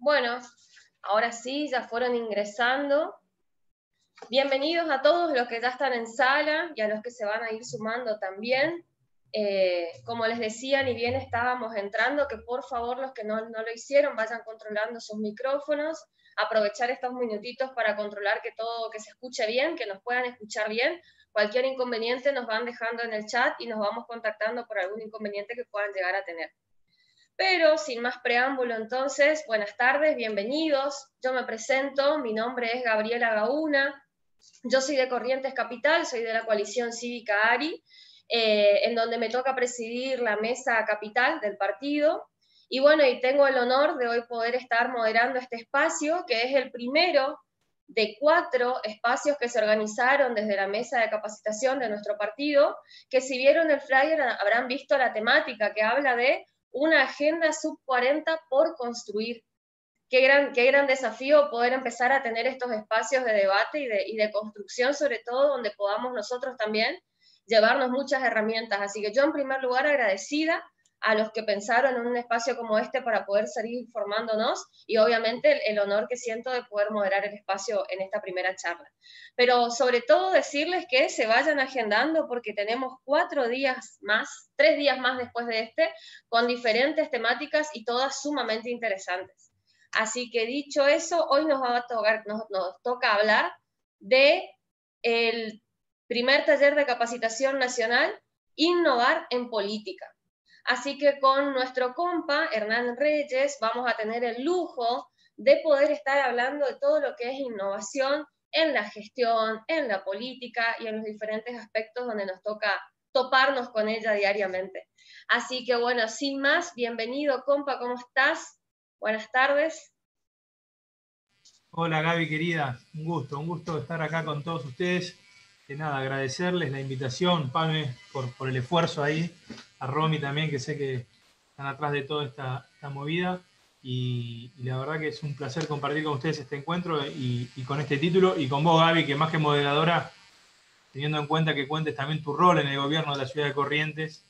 Bueno, ahora sí, ya fueron ingresando. Bienvenidos a todos los que ya están en sala y a los que se van a ir sumando también. Como les decía, ni bien estábamos entrando, que por favor los que no lo hicieron vayan controlando sus micrófonos, aprovechar estos minutitos para controlar que todo, que se escuche bien, que nos puedan escuchar bien. Cualquier inconveniente nos van dejando en el chat y nos vamos contactando por algún inconveniente que puedan llegar a tener. Pero sin más preámbulo, entonces, buenas tardes, bienvenidos. Yo me presento, mi nombre es Gabriela Gauna, yo soy de Corrientes Capital, soy de la coalición cívica ARI, en donde me toca presidir la mesa capital del partido. Y bueno, y tengo el honor de hoy poder estar moderando este espacio, que es el primero de 4 espacios que se organizaron desde la mesa de capacitación de nuestro partido, que si vieron el flyer habrán visto la temática que habla de una agenda sub-40 por construir. Qué gran desafío poder empezar a tener estos espacios de debate y de construcción, sobre todo donde podamos nosotros también llevarnos muchas herramientas. Así que yo en primer lugar agradecida a los que pensaron en un espacio como este para poder seguir informándonos y obviamente el honor que siento de poder moderar el espacio en esta primera charla. Pero sobre todo decirles que se vayan agendando porque tenemos 4 días más, 3 días más después de este, con diferentes temáticas y todas sumamente interesantes. Así que dicho eso, hoy nos toca hablar de el primer taller de capacitación nacional, Innovar en Política. Así que con nuestro compa, Hernán Reyes, vamos a tener el lujo de poder estar hablando de todo lo que es innovación en la gestión, en la política y en los diferentes aspectos donde nos toca toparnos con ella diariamente. Así que bueno, sin más, bienvenido compa, ¿cómo estás? Buenas tardes. Hola Gaby querida, un gusto estar acá con todos ustedes. Nada, agradecerles la invitación, Pame, por el esfuerzo ahí, a Romy también, que sé que están atrás de toda esta movida. Y la verdad que es un placer compartir con ustedes este encuentro y con este título, y con vos, Gaby, que más que moderadora, teniendo en cuenta que cuentes también tu rol en el gobierno de la ciudad de Corrientes,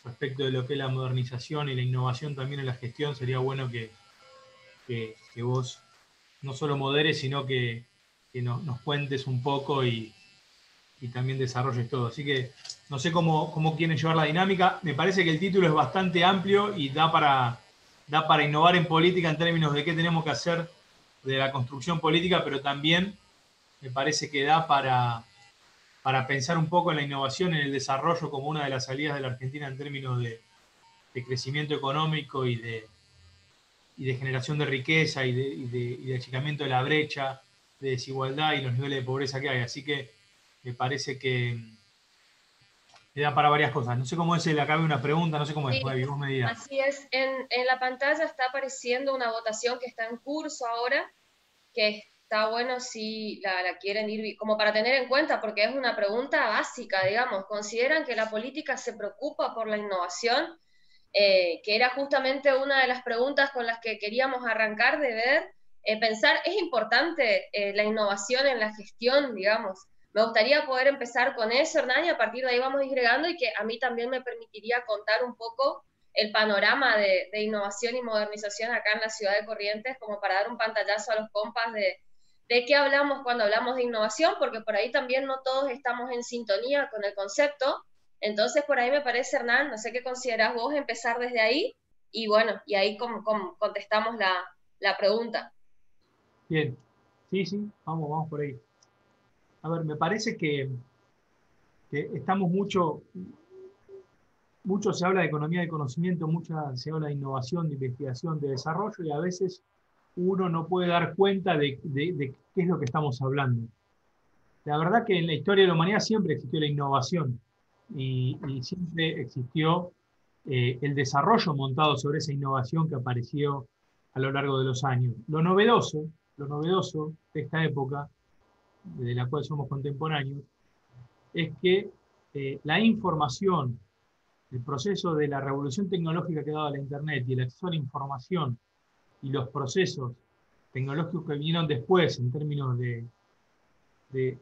respecto de lo que es la modernización y la innovación también en la gestión, sería bueno que vos no solo moderes, sino que nos cuentes un poco y también desarrolles todo. Así que no sé cómo quieren llevar la dinámica. Me parece que el título es bastante amplio y da para innovar en política en términos de qué tenemos que hacer de la construcción política, pero también me parece que da para pensar un poco en la innovación, en el desarrollo como una de las salidas de la Argentina en términos de crecimiento económico y de generación de riqueza y de achicamiento de la brecha, de desigualdad y los niveles de pobreza que hay. Así que me parece que le da para varias cosas. No sé cómo es, acá hay una pregunta, no sé cómo es, Sí, Gaby, vos me dirás. así es. En la pantalla está apareciendo una votación que está en curso ahora, que está bueno si la quieren ir, como para tener en cuenta, porque es una pregunta básica, digamos. ¿Consideran que la política se preocupa por la innovación? Que era justamente una de las preguntas con las que queríamos arrancar de ver, pensar, ¿es importante la innovación en la gestión, digamos? Me gustaría poder empezar con eso, Hernán, y a partir de ahí vamos disgregando y que a mí también me permitiría contar un poco el panorama de innovación y modernización acá en la ciudad de Corrientes, como para dar un pantallazo a los compas de qué hablamos cuando hablamos de innovación, porque por ahí también no todos estamos en sintonía con el concepto. Entonces, por ahí me parece, Hernán, no sé qué considerás vos, empezar desde ahí, y bueno, y ahí contestamos la pregunta. Bien, sí, vamos por ahí. A ver, me parece que estamos mucho se habla de economía del conocimiento, mucho se habla de innovación, de investigación, de desarrollo, y a veces uno no puede dar cuenta de qué es lo que estamos hablando. La verdad que en la historia de la humanidad siempre existió la innovación y siempre existió el desarrollo montado sobre esa innovación que apareció a lo largo de los años. Lo novedoso de esta época, de la cual somos contemporáneos, es que la información, el proceso de la revolución tecnológica que ha dado la Internet y el acceso a la información y los procesos tecnológicos que vinieron después en términos de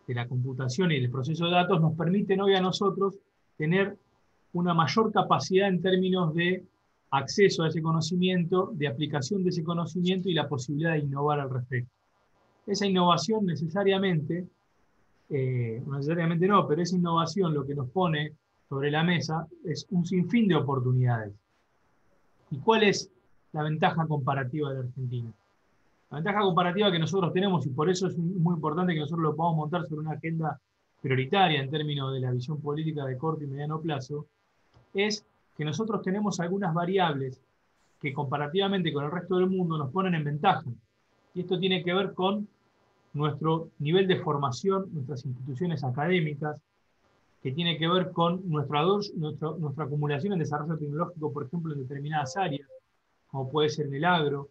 la computación y el proceso de datos nos permiten hoy a nosotros tener una mayor capacidad en términos de acceso a ese conocimiento, de aplicación de ese conocimiento y la posibilidad de innovar al respecto. Esa innovación necesariamente, no necesariamente no, pero esa innovación lo que nos pone sobre la mesa es un sinfín de oportunidades. ¿Y cuál es la ventaja comparativa de Argentina? La ventaja comparativa que nosotros tenemos, y por eso es muy importante que nosotros lo podamos montar sobre una agenda prioritaria en términos de la visión política de corto y mediano plazo, es que nosotros tenemos algunas variables que comparativamente con el resto del mundo nos ponen en ventaja. Y esto tiene que ver con nuestro nivel de formación, nuestras instituciones académicas, que tiene que ver con nuestra acumulación en desarrollo tecnológico, por ejemplo, en determinadas áreas, como puede ser en el agro,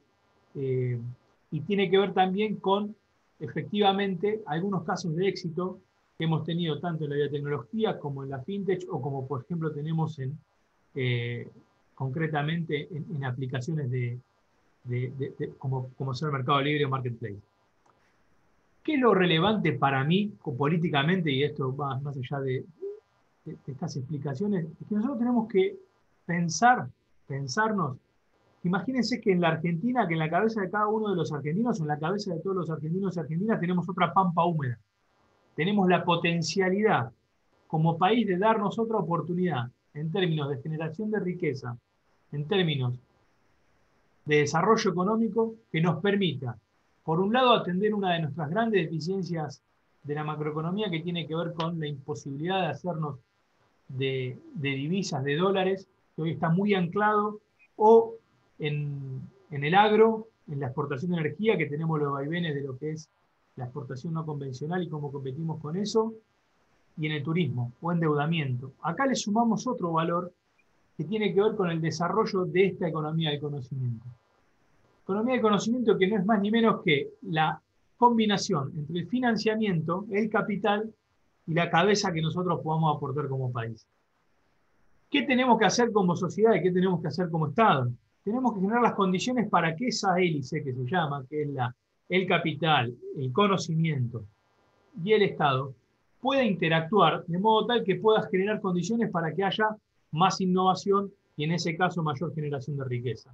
y tiene que ver también con, efectivamente, algunos casos de éxito que hemos tenido tanto en la biotecnología como en la fintech, o como, por ejemplo, tenemos concretamente en aplicaciones como ser Mercado Libre o Marketplace. ¿Qué es lo relevante para mí políticamente, y esto va más allá de estas explicaciones? Es que nosotros tenemos que pensarnos. Imagínense que en la Argentina, que en la cabeza de cada uno de los argentinos, o en la cabeza de todos los argentinos y argentinas, tenemos otra pampa húmeda. Tenemos la potencialidad como país de darnos otra oportunidad en términos de generación de riqueza, en términos de desarrollo económico, que nos permita, por un lado, atender una de nuestras grandes deficiencias de la macroeconomía, que tiene que ver con la imposibilidad de hacernos de divisas, de dólares, que hoy está muy anclado, o en el agro, en la exportación de energía, que tenemos los vaivenes de lo que es la exportación no convencional y cómo competimos con eso, y en el turismo o endeudamiento. Acá le sumamos otro valor que tiene que ver con el desarrollo de esta economía del conocimiento. Economía del conocimiento que no es más ni menos que la combinación entre el financiamiento, el capital y la cabeza que nosotros podamos aportar como país. ¿Qué tenemos que hacer como sociedad y qué tenemos que hacer como Estado? Tenemos que generar las condiciones para que esa hélice que se llama, que es el capital, el conocimiento y el Estado, pueda interactuar de modo tal que pueda generar condiciones para que haya más innovación y en ese caso mayor generación de riqueza.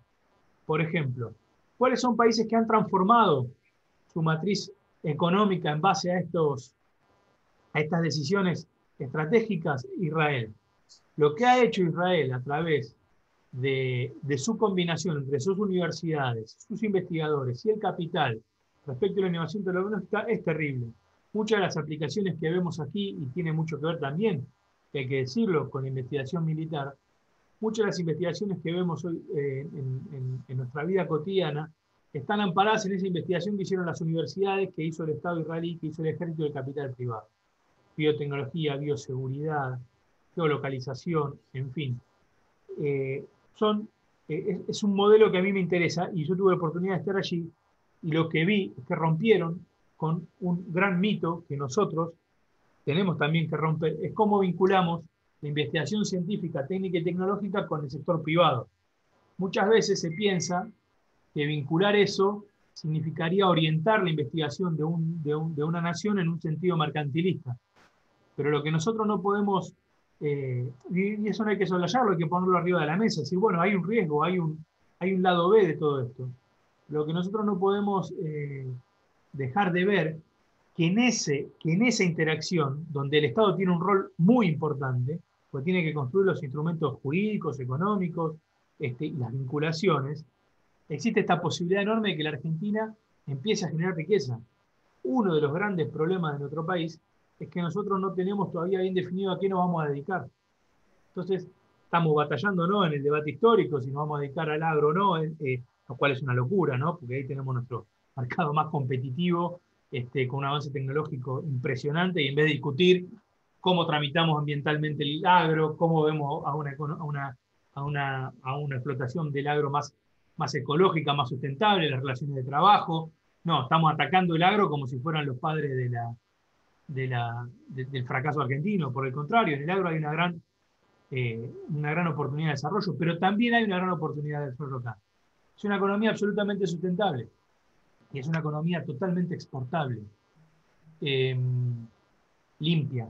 Por ejemplo, ¿cuáles son países que han transformado su matriz económica en base a estas decisiones estratégicas? Israel. Lo que ha hecho Israel a través de su combinación entre sus universidades, sus investigadores y el capital respecto a la innovación tecnológica es terrible. Muchas de las aplicaciones que vemos aquí, y tiene mucho que ver también, que hay que decirlo, con la investigación militar, muchas de las investigaciones que vemos hoy en nuestra vida cotidiana están amparadas en esa investigación que hicieron las universidades, que hizo el Estado israelí, que hizo el ejército del capital privado. Biotecnología, bioseguridad, geolocalización, en fin. Es un modelo que a mí me interesa y yo tuve la oportunidad de estar allí y lo que vi es que rompieron con un gran mito que nosotros tenemos también que romper, es cómo vinculamos la investigación científica, técnica y tecnológica con el sector privado. Muchas veces se piensa que vincular eso significaría orientar la investigación de una nación en un sentido mercantilista. Pero lo que nosotros no podemos, y eso no hay que soslayarlo, hay que ponerlo arriba de la mesa, decir, bueno, hay un riesgo, hay un lado B de todo esto. Lo que nosotros no podemos dejar de ver que en esa interacción, donde el Estado tiene un rol muy importante, pues tiene que construir los instrumentos jurídicos, económicos, y las vinculaciones, existe esta posibilidad enorme de que la Argentina empiece a generar riqueza. Uno de los grandes problemas de nuestro país es que nosotros no tenemos todavía bien definido a qué nos vamos a dedicar. Entonces, estamos batallando ¿no? en el debate histórico, si nos vamos a dedicar al agro o no, lo cual es una locura, ¿no? Porque ahí tenemos nuestro mercado más competitivo, con un avance tecnológico impresionante, y en vez de discutir cómo tramitamos ambientalmente el agro, cómo vemos a una explotación del agro más ecológica, más sustentable, las relaciones de trabajo, no, estamos atacando el agro como si fueran los padres del fracaso argentino. Por el contrario, en el agro hay una gran oportunidad de desarrollo, pero también hay una gran oportunidad de desarrollo acá. Es una economía absolutamente sustentable y es una economía totalmente exportable, limpia.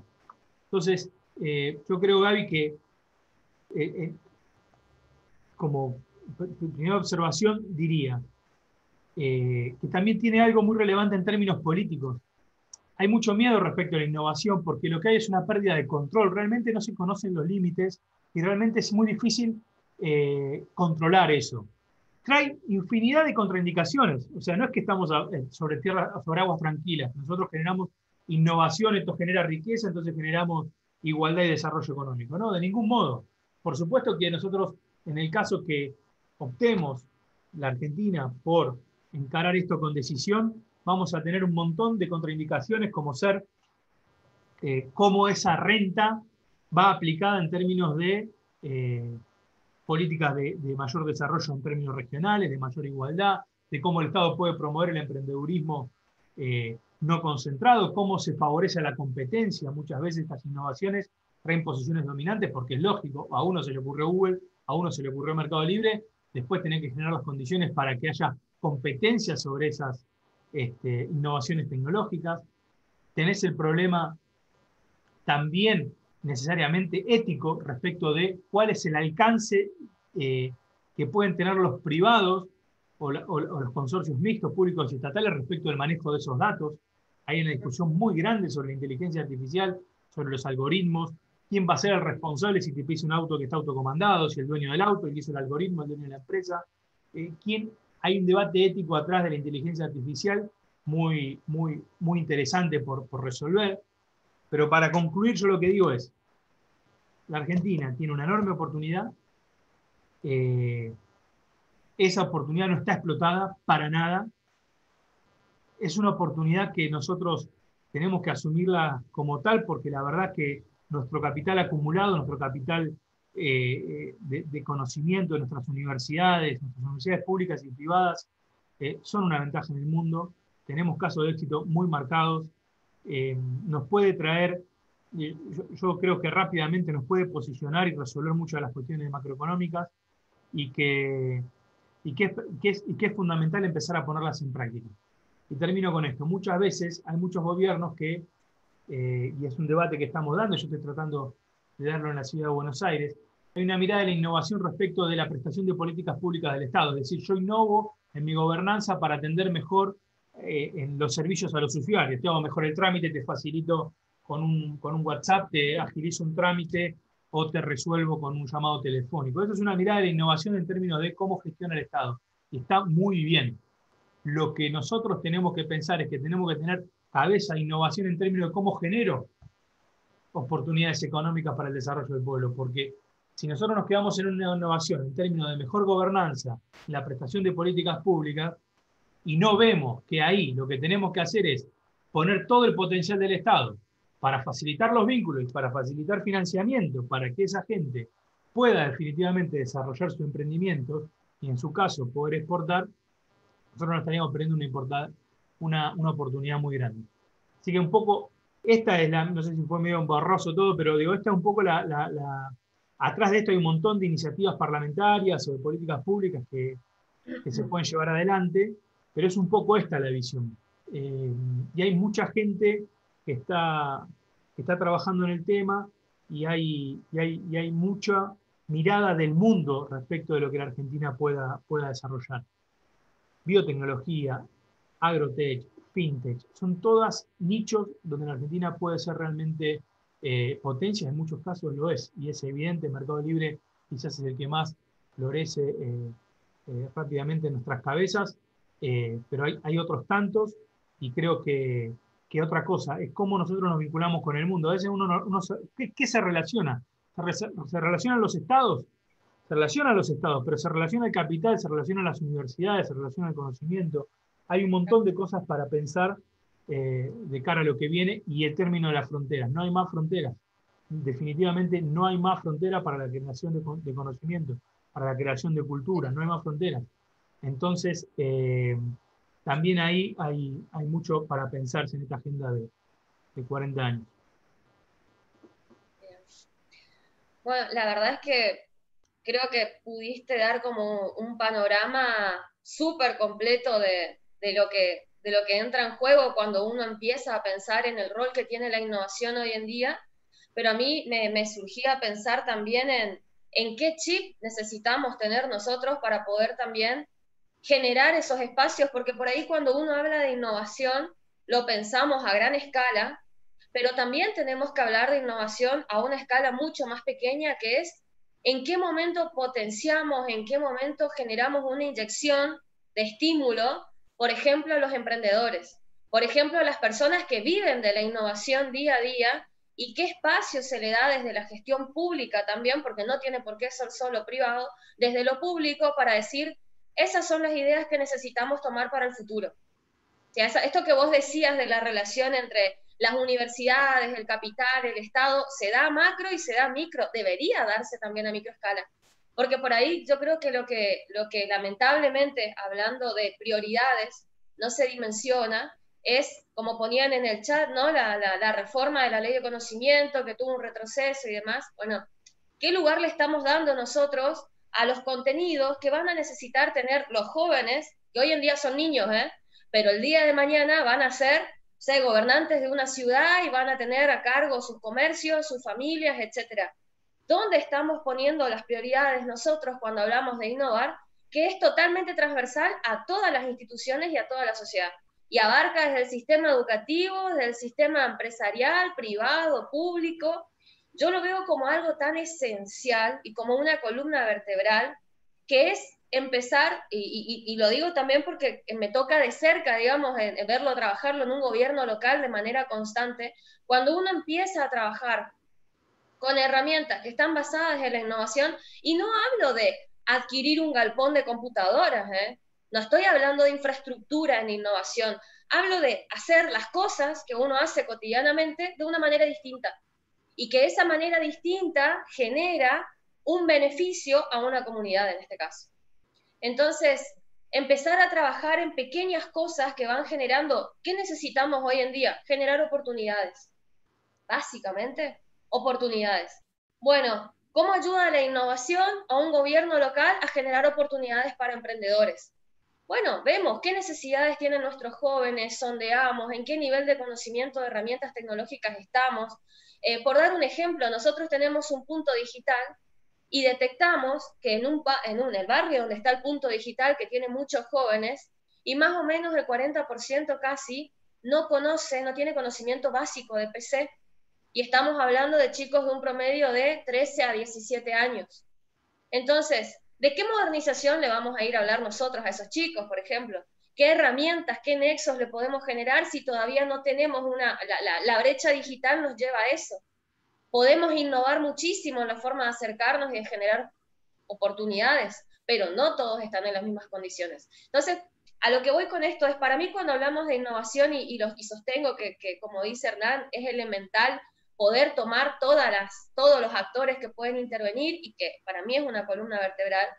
Entonces, yo creo, Gaby, que como primera observación, diría que también tiene algo muy relevante en términos políticos. Hay mucho miedo respecto a la innovación porque lo que hay es una pérdida de control. Realmente no se conocen los límites y realmente es muy difícil controlar eso. Trae infinidad de contraindicaciones. O sea, no es que estamos sobre aguas tranquilas. Nosotros generamos innovación, esto genera riqueza, entonces generamos igualdad y desarrollo económico. No, de ningún modo. Por supuesto que nosotros, en el caso que optemos la Argentina por encarar esto con decisión, vamos a tener un montón de contraindicaciones como ser cómo esa renta va aplicada en términos de políticas de mayor desarrollo en términos regionales, de mayor igualdad, de cómo el Estado puede promover el emprendedurismo no concentrado, cómo se favorece la competencia. Muchas veces estas innovaciones traen posiciones dominantes porque es lógico, a uno se le ocurrió Google, a uno se le ocurrió Mercado Libre, después tener que generar las condiciones para que haya competencia sobre esas innovaciones tecnológicas. Tenés el problema también necesariamente ético respecto de cuál es el alcance que pueden tener los privados o los consorcios mixtos, públicos y estatales respecto del manejo de esos datos. Hay una discusión muy grande sobre la inteligencia artificial, sobre los algoritmos, quién va a ser el responsable si te pisa un auto que está autocomandado, si el dueño del auto, el que hizo el algoritmo, el dueño de la empresa. Hay un debate ético atrás de la inteligencia artificial muy, muy, muy interesante por resolver. Pero para concluir, yo lo que digo es, la Argentina tiene una enorme oportunidad, esa oportunidad no está explotada para nada, es una oportunidad que nosotros tenemos que asumirla como tal, porque la verdad que nuestro capital acumulado, nuestro capital de conocimiento de nuestras universidades públicas y privadas, son una ventaja en el mundo, tenemos casos de éxito muy marcados, nos puede traer, yo creo que rápidamente nos puede posicionar y resolver muchas de las cuestiones macroeconómicas y que es fundamental empezar a ponerlas en práctica. Y termino con esto. Muchas veces hay muchos gobiernos que, y es un debate que estamos dando, yo estoy tratando de darlo en la ciudad de Buenos Aires, hay una mirada de la innovación respecto de la prestación de políticas públicas del Estado. Es decir, yo innovo en mi gobernanza para atender mejor en los servicios a los usuarios. Te hago mejor el trámite, te facilito con un WhatsApp, te agilizo un trámite o te resuelvo con un llamado telefónico. Esa es una mirada de la innovación en términos de cómo gestiona el Estado. Y está muy bien. Lo que nosotros tenemos que pensar es que tenemos que tener cabeza, innovación en términos de cómo genero oportunidades económicas para el desarrollo del pueblo, porque si nosotros nos quedamos en una innovación en términos de mejor gobernanza, la prestación de políticas públicas, y no vemos que ahí lo que tenemos que hacer es poner todo el potencial del Estado para facilitar los vínculos y para facilitar financiamiento, para que esa gente pueda definitivamente desarrollar su emprendimiento y en su caso poder exportar, nosotros nos estaríamos perdiendo una oportunidad muy grande. Así que un poco, esta es no sé si fue medio borroso todo, pero digo, esta es un poco atrás de esto hay un montón de iniciativas parlamentarias o de políticas públicas que se pueden llevar adelante, pero es un poco esta la visión. Y hay mucha gente que está trabajando en el tema y hay mucha mirada del mundo respecto de lo que la Argentina pueda desarrollar. Biotecnología, agrotech, fintech, son todas nichos donde la Argentina puede ser realmente potencia, en muchos casos lo es, y es evidente, Mercado Libre quizás es el que más florece rápidamente en nuestras cabezas, pero hay otros tantos, y creo que otra cosa es cómo nosotros nos vinculamos con el mundo. A veces ¿qué se relaciona? ¿Se relacionan los estados? Se relaciona a los estados, pero se relaciona al capital, se relaciona a las universidades, se relaciona al conocimiento. Hay un montón de cosas para pensar de cara a lo que viene y el término de las fronteras. No hay más fronteras. Definitivamente no hay más fronteras para la creación de conocimiento, para la creación de cultura, no hay más fronteras. Entonces, también ahí hay mucho para pensarse en esta agenda de 40 años. Bueno, la verdad es que creo que pudiste dar como un panorama súper completo de lo que entra en juego cuando uno empieza a pensar en el rol que tiene la innovación hoy en día, pero a mí me surgía pensar también en qué chip necesitamos tener nosotros para poder también generar esos espacios, porque por ahí cuando uno habla de innovación, lo pensamos a gran escala, pero también tenemos que hablar de innovación a una escala mucho más pequeña, que es en qué momento potenciamos, en qué momento generamos una inyección de estímulo, por ejemplo, a los emprendedores, por ejemplo, a las personas que viven de la innovación día a día, y qué espacio se le da desde la gestión pública también, porque no tiene por qué ser solo privado, desde lo público para decir, esas son las ideas que necesitamos tomar para el futuro. O sea, esto que vos decías de la relación entre las universidades, el capital, el Estado, se da macro y se da micro, debería darse también a microescala. Porque por ahí yo creo que lo que lamentablemente, hablando de prioridades, no se dimensiona, es, como ponían en el chat, ¿no? La reforma de la ley de conocimiento, que tuvo un retroceso y demás. Bueno, ¿qué lugar le estamos dando nosotros a los contenidos que van a necesitar tener los jóvenes, que hoy en día son niños, pero el día de mañana van a ser, gobernantes de una ciudad y van a tener a cargo sus comercios, sus familias, etcétera? ¿Dónde estamos poniendo las prioridades nosotros cuando hablamos de innovar? Que es totalmente transversal a todas las instituciones y a toda la sociedad. Y abarca desde el sistema educativo, desde el sistema empresarial, privado, público. Yo lo veo como algo tan esencial y como una columna vertebral, que es empezar, y lo digo también porque me toca de cerca, digamos, en verlo, trabajarlo en un gobierno local de manera constante, cuando uno empieza a trabajar con herramientas que están basadas en la innovación, y no hablo de adquirir un galpón de computadoras, no estoy hablando de infraestructura en innovación, hablo de hacer las cosas que uno hace cotidianamente de una manera distinta, y que esa manera distinta genera un beneficio a una comunidad en este caso. Entonces, empezar a trabajar en pequeñas cosas que van generando, ¿qué necesitamos hoy en día? Generar oportunidades. Básicamente, oportunidades. Bueno, ¿cómo ayuda la innovación a un gobierno local a generar oportunidades para emprendedores? Bueno, vemos qué necesidades tienen nuestros jóvenes, sondeamos, en qué nivel de conocimiento de herramientas tecnológicas estamos. Por dar un ejemplo, nosotros tenemos un punto digital y detectamos que en el barrio donde está el punto digital, que tiene muchos jóvenes, y más o menos el 40% casi no tiene conocimiento básico de PC, y estamos hablando de chicos de un promedio de 13 a 17 años. Entonces, ¿de qué modernización le vamos a ir a hablar nosotros a esos chicos, por ejemplo? ¿Qué herramientas, qué nexos le podemos generar si todavía no tenemos la brecha digital nos lleva a eso? Podemos innovar muchísimo en la forma de acercarnos y de generar oportunidades, pero no todos están en las mismas condiciones. Entonces, a lo que voy con esto es, para mí cuando hablamos de innovación, y sostengo que, como dice Hernán, es elemental poder tomar todos los actores que pueden intervenir, y que para mí es una columna vertebral,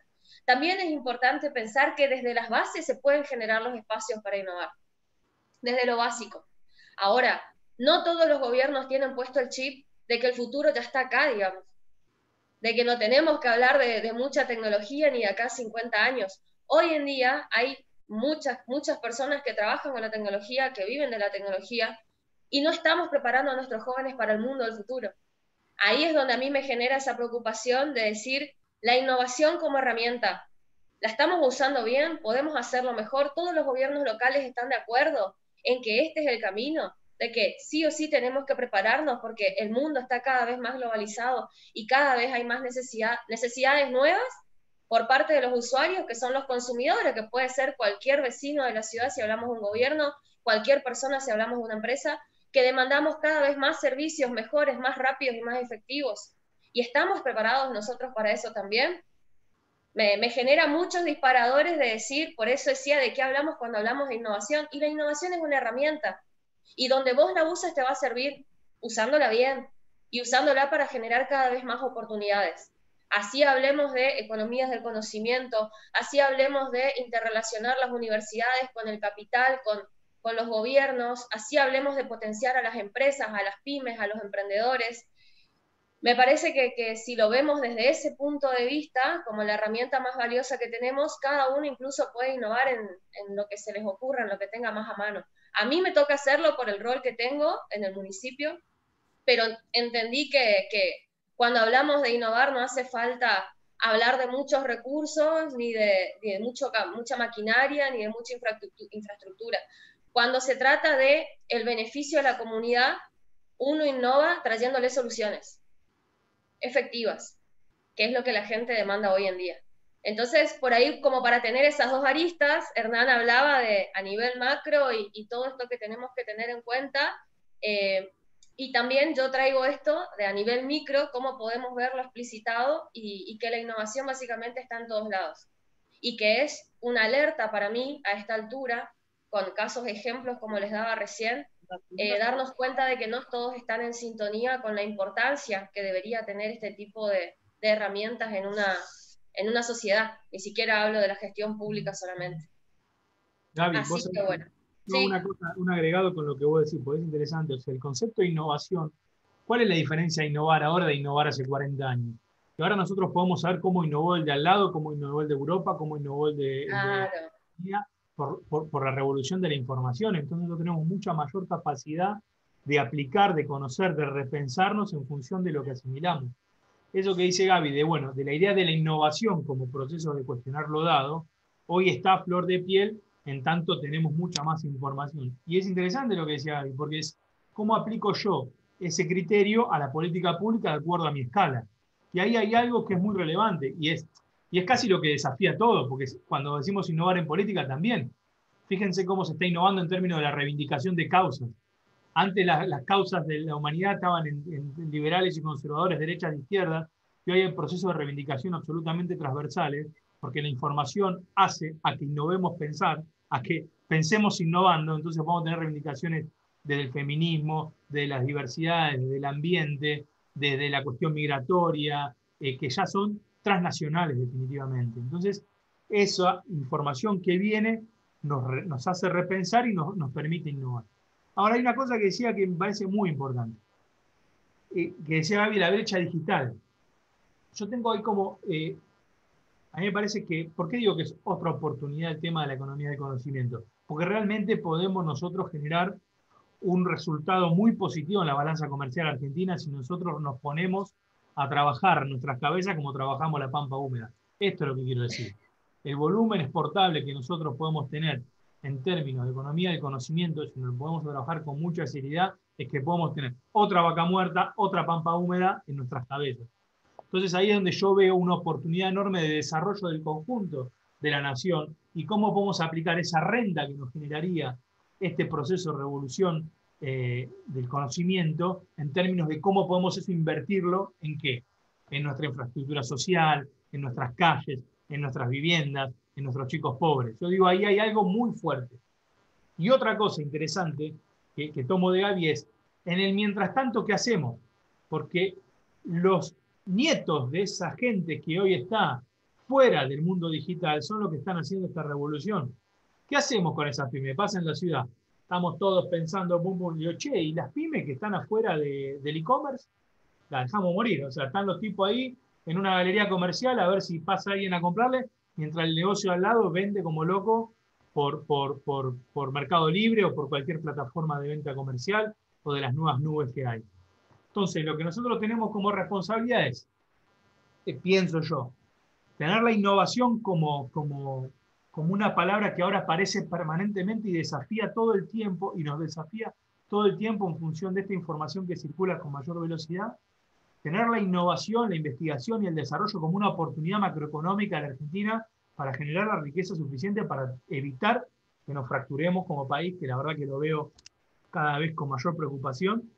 también es importante pensar que desde las bases se pueden generar los espacios para innovar, desde lo básico. Ahora, no todos los gobiernos tienen puesto el chip de que el futuro ya está acá, digamos, de que no tenemos que hablar de mucha tecnología ni de acá 50 años. Hoy en día hay muchas personas que trabajan con la tecnología, que viven de la tecnología, y no estamos preparando a nuestros jóvenes para el mundo del futuro. Ahí es donde a mí me genera esa preocupación de decir, la innovación como herramienta, ¿la estamos usando bien? ¿Podemos hacerlo mejor? ¿Todos los gobiernos locales están de acuerdo en que este es el camino? De que sí o sí tenemos que prepararnos porque el mundo está cada vez más globalizado y cada vez hay más necesidades nuevas por parte de los usuarios, que son los consumidores, que puede ser cualquier vecino de la ciudad si hablamos de un gobierno, cualquier persona si hablamos de una empresa, que demandamos cada vez más servicios mejores, más rápidos y más efectivos. ¿Y estamos preparados nosotros para eso también? Me genera muchos disparadores de decir, por eso decía de qué hablamos cuando hablamos de innovación, y la innovación es una herramienta, y donde vos la uses te va a servir usándola bien, y usándola para generar cada vez más oportunidades. Así hablemos de economías del conocimiento, así hablemos de interrelacionar las universidades con el capital, con los gobiernos, así hablemos de potenciar a las empresas, a las pymes, a los emprendedores. Me parece que si lo vemos desde ese punto de vista, como la herramienta más valiosa que tenemos, cada uno incluso puede innovar en lo que se les ocurra, en lo que tenga más a mano. A mí me toca hacerlo por el rol que tengo en el municipio, pero entendí que cuando hablamos de innovar no hace falta hablar de muchos recursos, ni de mucha maquinaria, ni de mucha infraestructura. Cuando se trata de el beneficio a la comunidad, uno innova trayéndole soluciones efectivas, que es lo que la gente demanda hoy en día. Entonces, por ahí, como para tener esas dos aristas, Hernán hablaba de a nivel macro y todo esto que tenemos que tener en cuenta, y también yo traigo esto de a nivel micro, cómo podemos verlo explicitado y que la innovación básicamente está en todos lados. Y que es una alerta para mí a esta altura, con casos, ejemplos como les daba recién, darnos cuenta de que no todos están en sintonía con la importancia que debería tener este tipo de herramientas en una sociedad. Ni siquiera hablo de la gestión pública solamente. Gaby, Así vos que bueno, no, una sí. cosa, un agregado con lo que vos decís, porque es interesante. O sea, el concepto de innovación, ¿cuál es la diferencia de innovar ahora de innovar hace 40 años? Que ahora nosotros podemos saber cómo innovó el de al lado, cómo innovó el de Europa, cómo innovó el de Claro. por la revolución de la información. Entonces nosotros tenemos mucha mayor capacidad de aplicar, de conocer, de repensarnos en función de lo que asimilamos. Eso que dice Gaby, bueno, de la idea de la innovación como proceso de cuestionar lo dado, hoy está a flor de piel, en tanto tenemos mucha más información. Y es interesante lo que decía Gaby, porque es cómo aplico yo ese criterio a la política pública de acuerdo a mi escala. Y ahí hay algo que es muy relevante, y es casi lo que desafía todo, porque cuando decimos innovar en política también, fíjense cómo se está innovando en términos de la reivindicación de causas. Antes las causas de la humanidad estaban en liberales y conservadores, derechas e izquierdas, y hoy hay procesos de reivindicación absolutamente transversales, porque la información hace a que innovemos pensar, a que pensemos innovando, entonces vamos a tener reivindicaciones desde el feminismo, de las diversidades, desde el ambiente, desde la cuestión migratoria, que ya son transnacionales definitivamente. Entonces, esa información que viene nos hace repensar y nos permite innovar. Ahora hay una cosa que decía que me parece muy importante, que decía Gaby, la brecha digital. Yo tengo ahí como, a mí me parece que, ¿por qué digo que es otra oportunidad el tema de la economía del conocimiento? Porque realmente podemos nosotros generar un resultado muy positivo en la balanza comercial argentina si nosotros nos ponemos a trabajar nuestras cabezas como trabajamos la pampa húmeda. Esto es lo que quiero decir. El volumen exportable que nosotros podemos tener en términos de economía del conocimiento, si nos podemos trabajar con mucha seriedad, es que podemos tener otra vaca muerta, otra pampa húmeda en nuestras cabezas. Entonces ahí es donde yo veo una oportunidad enorme de desarrollo del conjunto de la nación y cómo podemos aplicar esa renta que nos generaría este proceso de revolución del conocimiento en términos de cómo podemos eso invertirlo en qué, en nuestra infraestructura social, en nuestras calles, en nuestras viviendas, en nuestros chicos pobres. Yo digo, ahí hay algo muy fuerte. Y otra cosa interesante que tomo de Gaby es, en el mientras tanto, ¿qué hacemos? Porque los nietos de esa gente que hoy está fuera del mundo digital son los que están haciendo esta revolución. ¿Qué hacemos con esas pymes? Pasa en la ciudad. Estamos todos pensando, bum, bum, digo, che, ¿y las pymes que están afuera del e-commerce? Las dejamos morir. O sea, están los tipos ahí en una galería comercial a ver si pasa alguien a comprarle, mientras el negocio al lado vende como loco por Mercado Libre o por cualquier plataforma de venta comercial o de las nuevas nubes que hay. Entonces, lo que nosotros tenemos como responsabilidad es, pienso yo, tener la innovación como una palabra que ahora aparece permanentemente y desafía todo el tiempo, y nos desafía todo el tiempo en función de esta información que circula con mayor velocidad, tener la innovación, la investigación y el desarrollo como una oportunidad macroeconómica de la Argentina para generar la riqueza suficiente para evitar que nos fracturemos como país, que la verdad que lo veo cada vez con mayor preocupación,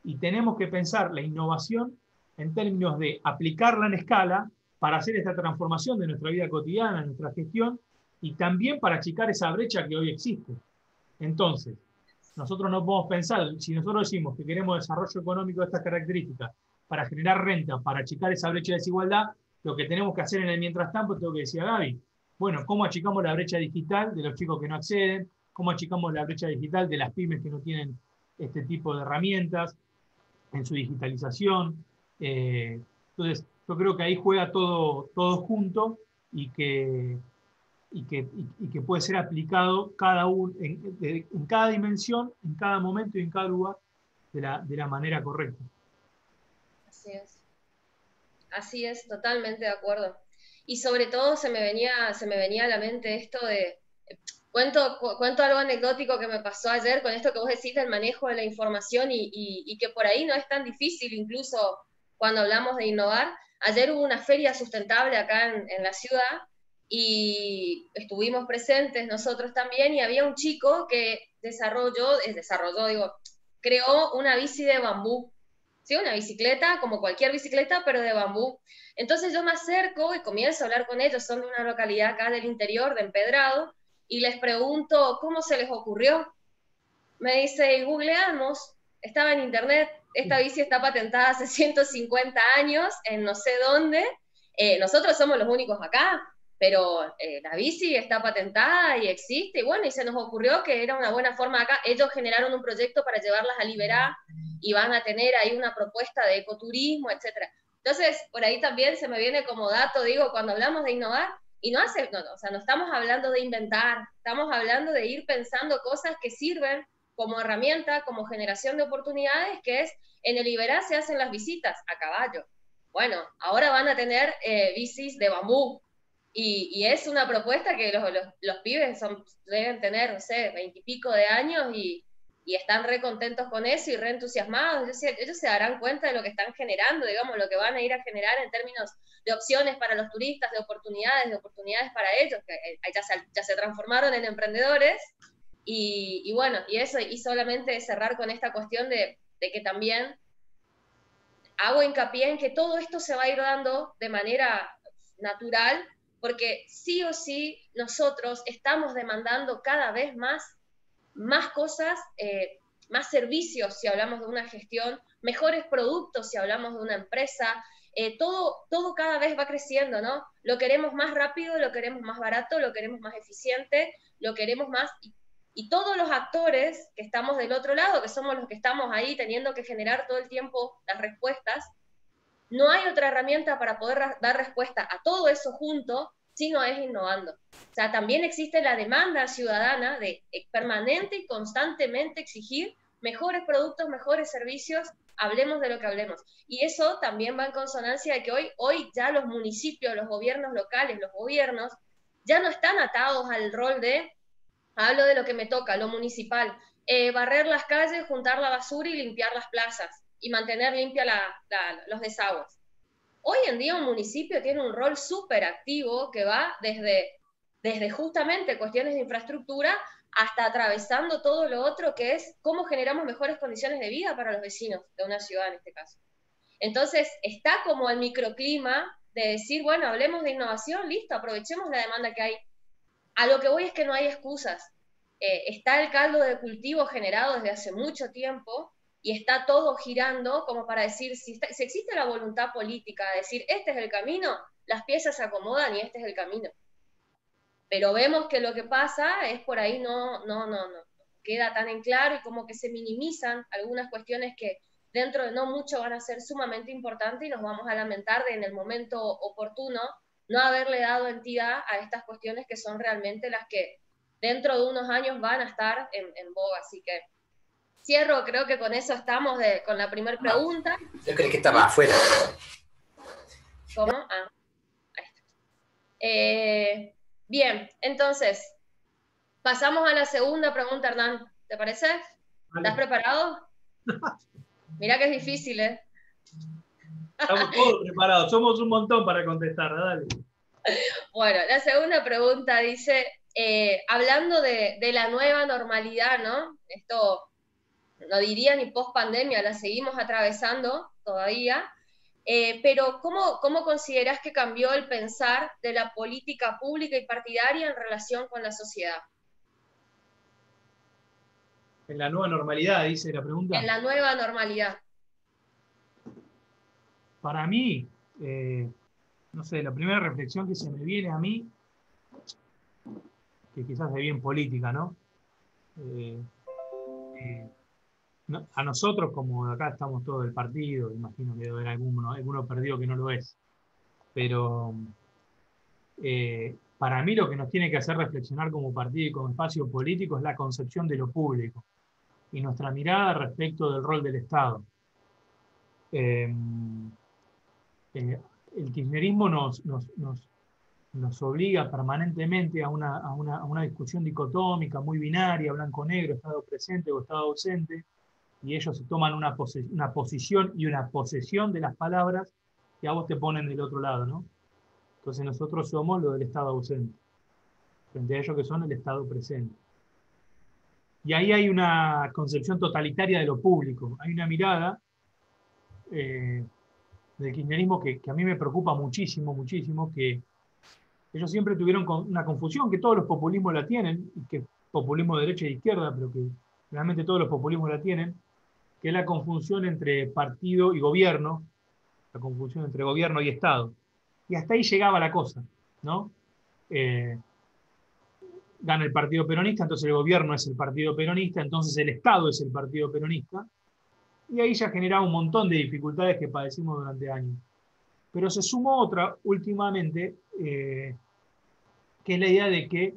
y tenemos que pensar la innovación en términos de aplicarla en escala para hacer esta transformación de nuestra vida cotidiana, nuestra gestión, y también para achicar esa brecha que hoy existe. Entonces, nosotros no podemos pensar, si nosotros decimos que queremos desarrollo económico de estas características para generar renta, para achicar esa brecha de desigualdad, lo que tenemos que hacer en el mientras tanto, tengo que decir a Gaby, bueno, ¿cómo achicamos la brecha digital de los chicos que no acceden? ¿Cómo achicamos la brecha digital de las pymes que no tienen este tipo de herramientas en su digitalización? Entonces, yo creo que ahí juega todo junto y que puede ser aplicado en cada dimensión, en cada momento y en cada lugar de la manera correcta. Así es. así es, totalmente de acuerdo. Y sobre todo se me venía a la mente esto de, cuento algo anecdótico que me pasó ayer con esto que vos decís del manejo de la información y que por ahí no es tan difícil, incluso cuando hablamos de innovar. Ayer hubo una feria sustentable acá en la ciudad y estuvimos presentes nosotros también y había un chico que creó una bici de bambú, ¿sí? Una bicicleta, como cualquier bicicleta, pero de bambú. Entonces yo me acerco y comienzo a hablar con ellos, son de una localidad acá del interior, de Empedrado, y les pregunto cómo se les ocurrió. Me dice, y googleamos, estaba en internet, esta bici está patentada hace 150 años en no sé dónde, nosotros somos los únicos acá, pero la bici está patentada y existe, y bueno, y se nos ocurrió que era una buena forma acá. Ellos generaron un proyecto para llevarlas a Liberá y van a tener ahí una propuesta de ecoturismo, etcétera. Entonces, por ahí también se me viene como dato, digo, cuando hablamos de innovar, y o sea, no estamos hablando de inventar, estamos hablando de ir pensando cosas que sirven como herramienta, como generación de oportunidades, que es, en el Iberá se hacen las visitas a caballo. Bueno, ahora van a tener bicis de bambú, y es una propuesta que los pibes deben tener, no sé, 20 y pico de años y están re contentos con eso y re entusiasmados. Ellos se darán cuenta de lo que están generando, digamos, lo que van a ir a generar en términos de opciones para los turistas, de oportunidades para ellos, que ya se transformaron en emprendedores. Y bueno, y eso, y solamente cerrar con esta cuestión de que también hago hincapié en que todo esto se va a ir dando de manera natural, porque sí o sí nosotros estamos demandando cada vez más cosas, más servicios si hablamos de una gestión, mejores productos si hablamos de una empresa, todo cada vez va creciendo, ¿no? Lo queremos más rápido, lo queremos más barato, lo queremos más eficiente, lo queremos más... Y todos los actores que estamos del otro lado, que somos los que estamos ahí teniendo que generar todo el tiempo las respuestas, no hay otra herramienta para poder dar respuesta a todo eso junto si no es innovando. O sea, también existe la demanda ciudadana de permanente y constantemente exigir mejores productos, mejores servicios, hablemos de lo que hablemos. Y eso también va en consonancia de que hoy ya los municipios, los gobiernos locales, los gobiernos, ya no están atados al rol de, hablo de lo que me toca, lo municipal, barrer las calles, juntar la basura y limpiar las plazas y mantener limpia los desagües. Hoy en día un municipio tiene un rol súper activo que va desde justamente cuestiones de infraestructura hasta atravesando todo lo otro que es cómo generamos mejores condiciones de vida para los vecinos de una ciudad en este caso. Entonces está como el microclima de decir, bueno, hablemos de innovación, listo, aprovechemos la demanda que hay. A lo que voy es que no hay excusas. Está el caldo de cultivo generado desde hace mucho tiempo y está todo girando como para decir, si existe la voluntad política de decir, este es el camino, las piezas se acomodan y este es el camino. Pero vemos que lo que pasa es por ahí no queda tan en claro y como que se minimizan algunas cuestiones que dentro de no mucho van a ser sumamente importantes y nos vamos a lamentar de en el momento oportuno no haberle dado entidad a estas cuestiones que son realmente las que dentro de unos años van a estar en boga. Así que cierro, creo que con eso estamos con la primera pregunta. Yo creí que estaba afuera. ¿Cómo? Ah, ahí está. Bien, entonces, pasamos a la segunda pregunta, Hernán. ¿Te parece? Vale. ¿Estás preparado? Mirá que es difícil, ¿eh? Estamos todos preparados, somos un montón para contestar, dale. Bueno, la segunda pregunta dice, hablando de la nueva normalidad, ¿no? Esto no diría ni post pandemia, la seguimos atravesando todavía, pero ¿cómo considerás que cambió el pensar de la política pública y partidaria en relación con la sociedad? En la nueva normalidad, dice la pregunta. En la nueva normalidad. Para mí, no sé, la primera reflexión que se me viene a mí, que quizás es bien política, ¿no? A nosotros, como acá estamos todos del partido, imagino que debe haber alguno perdido que no lo es, pero para mí lo que nos tiene que hacer reflexionar como partido y como espacio político es la concepción de lo público y nuestra mirada respecto del rol del Estado. el kirchnerismo nos obliga permanentemente a una discusión dicotómica, muy binaria, blanco-negro, estado presente o estado ausente, y ellos se toman una posición y una posesión de las palabras que a vos te ponen del otro lado, ¿no? Entonces nosotros somos lo del estado ausente, frente a ellos que son el estado presente. Y ahí hay una concepción totalitaria de lo público, hay una mirada del kirchnerismo que a mí me preocupa muchísimo, muchísimo, que ellos siempre tuvieron una confusión, que todos los populismos la tienen, y que populismo de derecha e izquierda, pero que realmente todos los populismos la tienen, que es la confusión entre partido y gobierno, la confusión entre gobierno y Estado. Y hasta ahí llegaba la cosa, ¿no? Gana el partido peronista, entonces el gobierno es el partido peronista, entonces el Estado es el partido peronista, y ahí ya generaba un montón de dificultades que padecimos durante años. Pero se sumó otra últimamente, que es la idea de que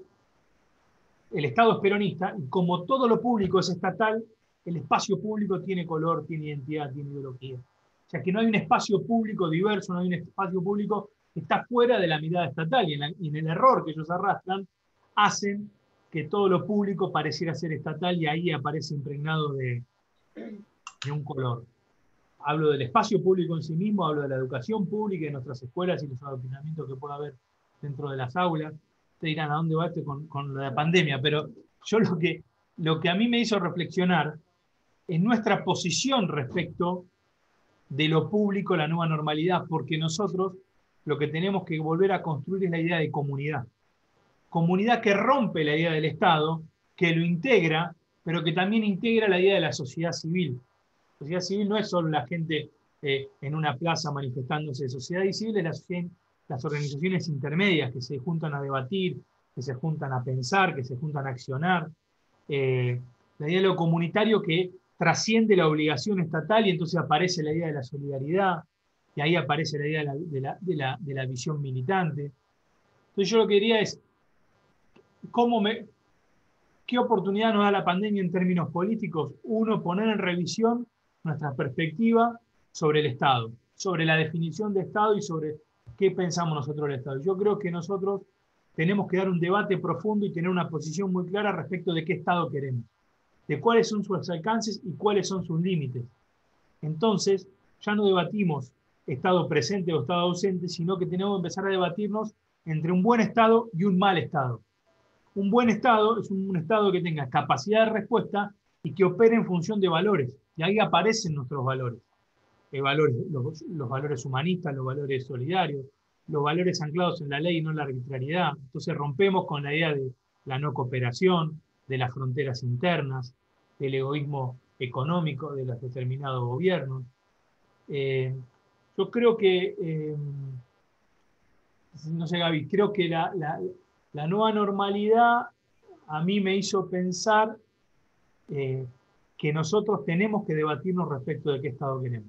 el Estado es peronista, y como todo lo público es estatal, el espacio público tiene color, tiene identidad, tiene ideología. O sea que no hay un espacio público diverso, no hay un espacio público que está fuera de la mirada estatal, y en el error que ellos arrastran, hacen que todo lo público pareciera ser estatal, y ahí aparece impregnado de un color. Hablo del espacio público en sí mismo, hablo de la educación pública, de nuestras escuelas y los adoctrinamientos que pueda haber dentro de las aulas. Ustedes dirán, ¿a dónde va esto con la pandemia? Pero yo lo que a mí me hizo reflexionar es nuestra posición respecto de lo público, la nueva normalidad, porque nosotros lo que tenemos que volver a construir es la idea de comunidad. Comunidad que rompe la idea del Estado, que lo integra, pero que también integra la idea de la sociedad civil. La sociedad civil no es solo la gente en una plaza manifestándose. Sociedad civil es las organizaciones intermedias que se juntan a debatir, que se juntan a pensar, que se juntan a accionar. La idea de lo comunitario que trasciende la obligación estatal, y entonces aparece la idea de la solidaridad, y ahí aparece la idea de la visión militante. Entonces yo lo que diría es, ¿qué oportunidad nos da la pandemia en términos políticos? Uno, poner en revisión nuestra perspectiva sobre el Estado, sobre la definición de Estado y sobre qué pensamos nosotros del Estado. Yo creo que nosotros tenemos que dar un debate profundo y tener una posición muy clara respecto de qué Estado queremos, de cuáles son sus alcances y cuáles son sus límites. Entonces, ya no debatimos Estado presente o Estado ausente, sino que tenemos que empezar a debatirnos entre un buen Estado y un mal Estado. Un buen Estado es un Estado que tenga capacidad de respuesta y que opere en función de valores. Y ahí aparecen nuestros valores. Los valores humanistas, los valores solidarios, los valores anclados en la ley y no en la arbitrariedad. Entonces rompemos con la idea de la no cooperación, de las fronteras internas, del egoísmo económico de los determinados gobiernos. Yo creo que, no sé, Gaby, creo que la nueva normalidad a mí me hizo pensar que nosotros tenemos que debatirnos respecto de qué Estado queremos.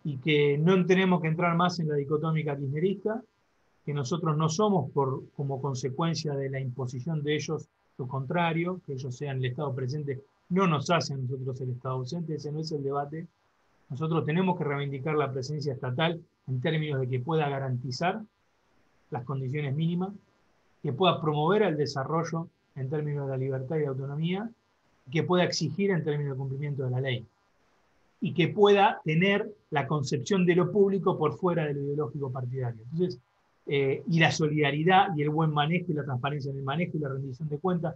Y que no tenemos que entrar más en la dicotómica kirchnerista, que nosotros no somos como consecuencia de la imposición de ellos lo contrario, que ellos sean el Estado presente, no nos hace a nosotros el Estado ausente, ese no es el debate. Nosotros tenemos que reivindicar la presencia estatal en términos de que pueda garantizar las condiciones mínimas, que pueda promover el desarrollo en términos de la libertad y de autonomía, que pueda exigir en términos de cumplimiento de la ley, y que pueda tener la concepción de lo público por fuera de lo ideológico partidario. Entonces, y la solidaridad y el buen manejo y la transparencia en el manejo y la rendición de cuentas.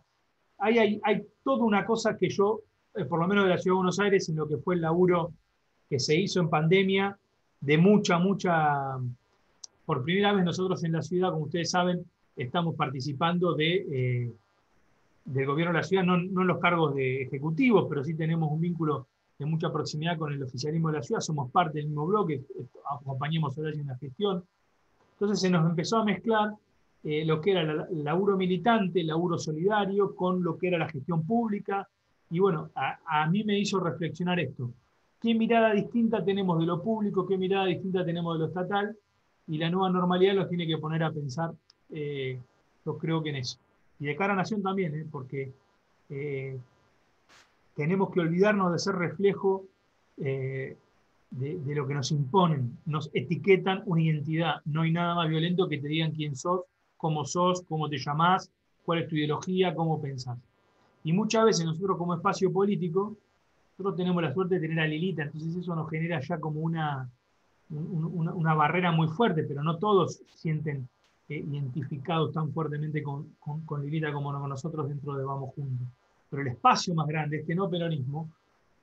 Hay toda una cosa que yo, por lo menos de la Ciudad de Buenos Aires, en lo que fue el laburo que se hizo en pandemia, de mucha, por primera vez nosotros en la ciudad, como ustedes saben, estamos participando del gobierno de la ciudad, no en los cargos de ejecutivos, pero sí tenemos un vínculo de mucha proximidad con el oficialismo de la ciudad, somos parte del mismo bloque, acompañamos ahora en la gestión. Entonces se nos empezó a mezclar lo que era el laburo militante, el laburo solidario, con lo que era la gestión pública. Y bueno, a mí me hizo reflexionar esto. ¿Qué mirada distinta tenemos de lo público? ¿Qué mirada distinta tenemos de lo estatal? Y la nueva normalidad los tiene que poner a pensar, yo creo que en eso. Y de cara a Nación también, porque tenemos que olvidarnos de ser reflejo de lo que nos imponen, nos etiquetan una identidad. No hay nada más violento que te digan quién sos, cómo te llamás, cuál es tu ideología, cómo pensás. Y muchas veces nosotros como espacio político, nosotros tenemos la suerte de tener a Lilita, entonces eso nos genera ya como una barrera muy fuerte, pero no todos se sienten identificados tan fuertemente con Lilita como nosotros dentro de Vamos Juntos. Pero el espacio más grande, este no peronismo,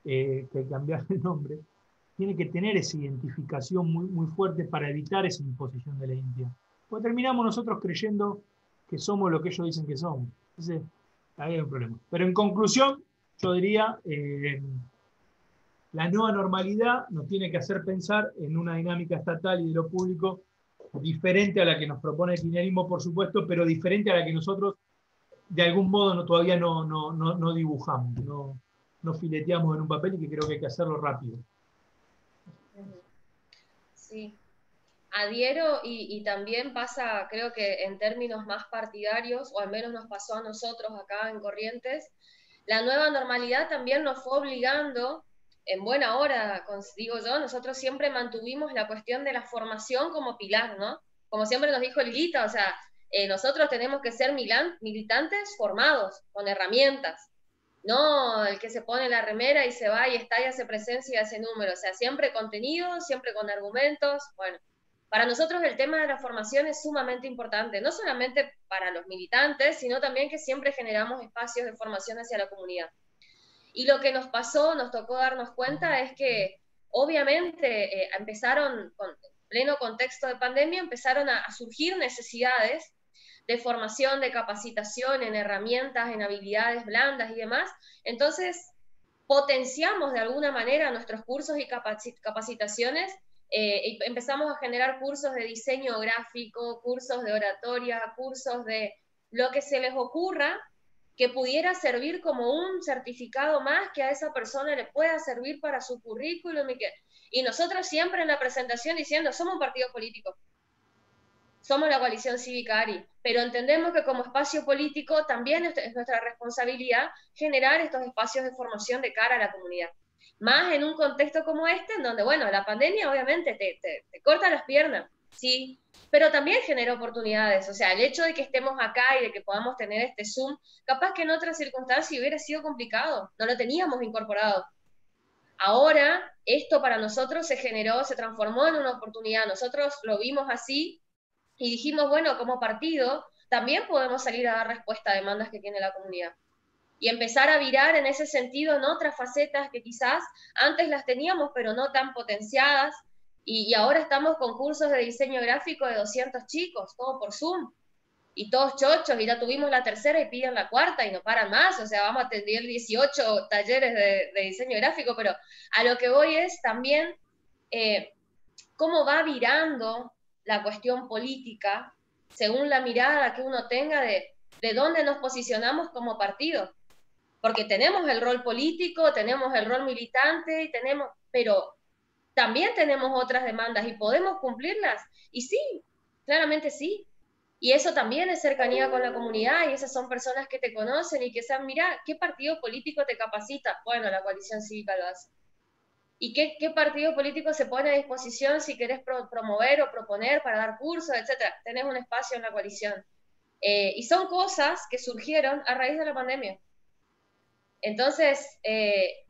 que hay que cambiar el nombre, tiene que tener esa identificación muy, muy fuerte para evitar esa imposición de la identidad. Porque terminamos nosotros creyendo que somos lo que ellos dicen que somos. Entonces, ahí hay un problema. Pero en conclusión, yo diría, la nueva normalidad nos tiene que hacer pensar en una dinámica estatal y de lo público diferente a la que nos propone el kirchnerismo, por supuesto, pero diferente a la que nosotros de algún modo todavía no dibujamos, no fileteamos en un papel y que creo que hay que hacerlo rápido. Sí, adhiero y también pasa, creo que en términos más partidarios, o al menos nos pasó a nosotros acá en Corrientes, la nueva normalidad también nos fue obligando, en buena hora, digo yo, nosotros siempre mantuvimos la cuestión de la formación como pilar, ¿no? Como siempre nos dijo Lilita, o sea, nosotros tenemos que ser militantes formados, con herramientas, no el que se pone la remera y se va y está y hace presencia y hace número, o sea, siempre contenido, siempre con argumentos, bueno. Para nosotros el tema de la formación es sumamente importante, no solamente para los militantes, sino también que siempre generamos espacios de formación hacia la comunidad. Y lo que nos pasó, nos tocó darnos cuenta, es que obviamente empezaron, con pleno contexto de pandemia, empezaron a surgir necesidades de formación, de capacitación en herramientas, en habilidades blandas y demás. Entonces, potenciamos de alguna manera nuestros cursos y capacitaciones y empezamos a generar cursos de diseño gráfico, cursos de oratoria, cursos de lo que se les ocurra que pudiera servir como un certificado más que a esa persona le pueda servir para su currículum y nosotros siempre en la presentación diciendo, somos un partido político, somos la coalición cívica ARI, pero entendemos que como espacio político también es nuestra responsabilidad generar estos espacios de formación de cara a la comunidad. Más en un contexto como este, en donde, bueno, la pandemia obviamente te corta las piernas, sí, pero también genera oportunidades. O sea, el hecho de que estemos acá y de que podamos tener este Zoom, capaz que en otras circunstancias hubiera sido complicado, no lo teníamos incorporado. Ahora, esto para nosotros se generó, se transformó en una oportunidad. Nosotros lo vimos así y dijimos, bueno, como partido, también podemos salir a dar respuesta a demandas que tiene la comunidad. Y empezar a virar en ese sentido en otras facetas que quizás antes las teníamos, pero no tan potenciadas. Y ahora estamos con cursos de diseño gráfico de 200 chicos, todo por Zoom. Y todos chochos, y ya tuvimos la tercera y piden la cuarta y no paran más. O sea, vamos a tener 18 talleres de diseño gráfico, pero a lo que voy es también cómo va virando la cuestión política según la mirada que uno tenga de dónde nos posicionamos como partido. Porque tenemos el rol político, tenemos el rol militante, y pero también tenemos otras demandas y podemos cumplirlas. Y sí, claramente sí. Y eso también es cercanía con la comunidad y esas son personas que te conocen y que saben, mira, ¿qué partido político te capacita? Bueno, la coalición cívica lo hace. ¿Y qué partido político se pone a disposición si querés promover o proponer para dar cursos, etcétera? Tenés un espacio en la coalición. Y son cosas que surgieron a raíz de la pandemia. Entonces,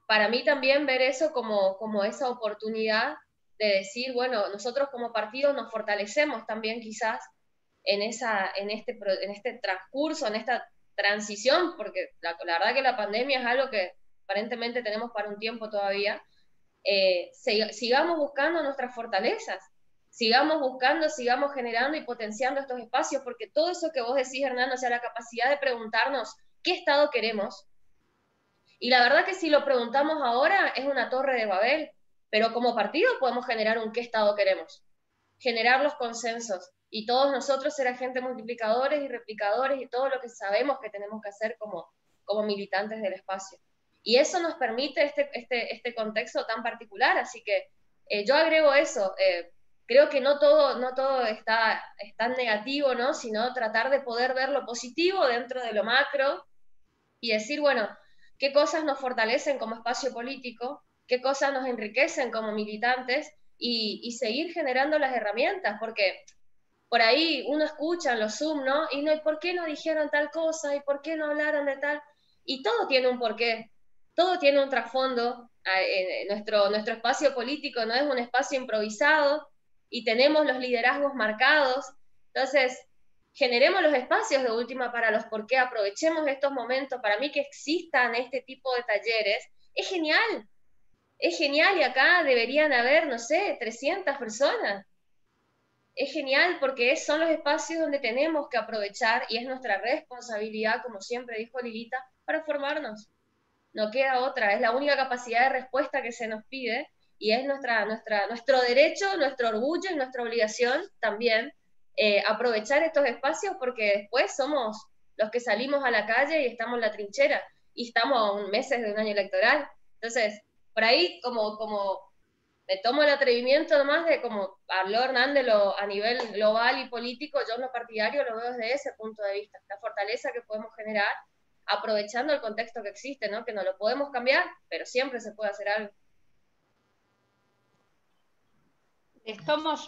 para mí también ver eso como esa oportunidad de decir, bueno, nosotros como partido nos fortalecemos también quizás en este transcurso, en esta transición, porque la verdad que la pandemia es algo que aparentemente tenemos para un tiempo todavía. Sigamos buscando nuestras fortalezas, sigamos buscando, sigamos generando y potenciando estos espacios, porque todo eso que vos decís, Hernán, o sea, la capacidad de preguntarnos qué Estado queremos, y la verdad que si lo preguntamos ahora es una torre de Babel, pero como partido podemos generar un qué Estado queremos, generar los consensos, y todos nosotros ser agentes multiplicadores y replicadores y todo lo que sabemos que tenemos que hacer como militantes del espacio. Y eso nos permite este contexto tan particular, así que yo agrego eso, creo que no todo está tan negativo, ¿no? Sino tratar de poder ver lo positivo dentro de lo macro y decir, bueno, qué cosas nos fortalecen como espacio político qué cosas nos enriquecen como militantes y seguir generando las herramientas, porque por ahí uno escucha en los Zoom, ¿no? Y no, ¿y por qué no dijeron tal cosa? ¿Y por qué no hablaron de tal? Y todo tiene un porqué, todo tiene un trasfondo. Nuestro espacio político no es un espacio improvisado y tenemos los liderazgos marcados. Entonces, generemos los espacios de última para los por qué, aprovechemos estos momentos. Para mí que existan este tipo de talleres es genial. Es genial y acá deberían haber, no sé, 300 personas. Es genial porque son los espacios donde tenemos que aprovechar y es nuestra responsabilidad, como siempre dijo Lilita, para formarnos. No queda otra, es la única capacidad de respuesta que se nos pide y es nuestro derecho, nuestro orgullo y nuestra obligación también aprovechar estos espacios porque después somos los que salimos a la calle y estamos en la trinchera y estamos a meses de un año electoral. Entonces, por ahí como me tomo el atrevimiento nomás de como habló Hernández a nivel global y político, yo en lo partidario lo veo desde ese punto de vista, la fortaleza que podemos generar aprovechando el contexto que existe, ¿no? Que no lo podemos cambiar, pero siempre se puede hacer algo. Estamos